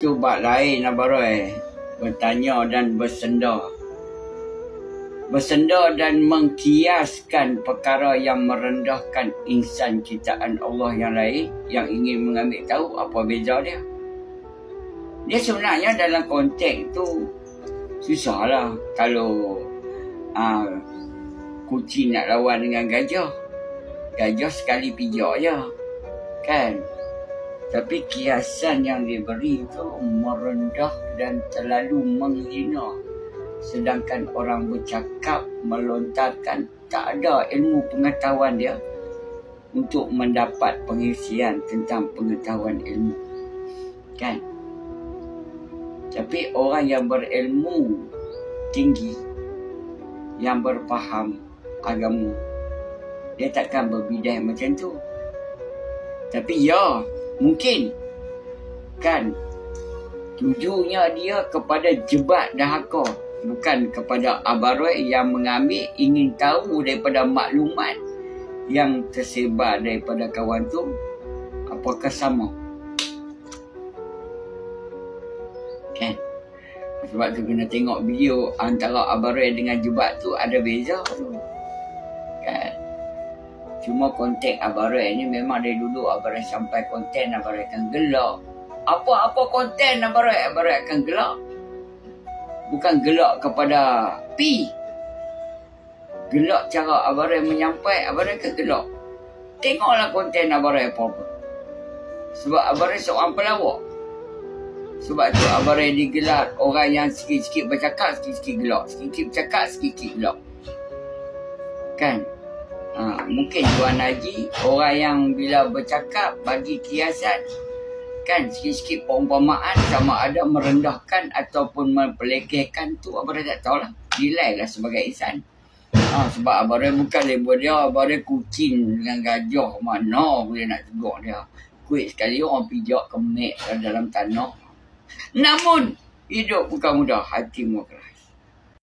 tu bab lain Abaroi. Bertanya dan bersenda. Bersenda dan mengkiaskan perkara yang merendahkan insan ciptaan Allah yang lain yang ingin mengambil tahu apa beza dia. Dia sebenarnya dalam konteks tu susahlah kalau kucing nak lawan dengan gajah. Gajah sekali pijak je. Kan? Tapi kiasan yang diberi itu merendah dan terlalu menghina. Sedangkan orang bercakap melontarkan tak ada ilmu pengetahuan dia untuk mendapat pengisian tentang pengetahuan ilmu. Kan? Tapi orang yang berilmu tinggi, yang berfaham agama, dia takkan berbidai macam tu. Tapi ya, mungkin kan tujuannya dia kepada jebat dahaka, bukan kepada Abaroi yang mengambil ingin tahu daripada maklumat yang tersebar daripada kawan tu apakah sama. Kan? Sebab tu kena tengok video antara Abaroi dengan jebat tu ada beza tu. Kan? Cuma konteks Abaroi ni memang dari dulu Abaroi sampai konten Abaroi akan gelak. Apa-apa konten Abaroi akan gelak. Bukan gelak kepada P. Gelak cara Abaroi menyampai, Abaroi akan gelak. Tengoklah konten Abaroi apa-apa. Sebab Abaroi seorang pelawak. Sebab tu Abaroi digelar orang yang sikit-sikit bercakap, sikit-sikit gelak. Sikit-sikit bercakap, sikit-sikit gelak. Kan? Mungkin Tuan Haji, orang yang bila bercakap bagi kiasan, kan sikit-sikit perumpamaan sama ada merendahkan ataupun mempelekehkan tu Abaroi tak tahulah. Nilai lah sebagai insan. Sebab Abaroi bukan label dia, Abaroi kucing dengan gajah. Mana boleh nak tegur dia. Kuit sekali orang pijak kemek dalam tanah. Namun hidup bukan mudah, hatimu keras.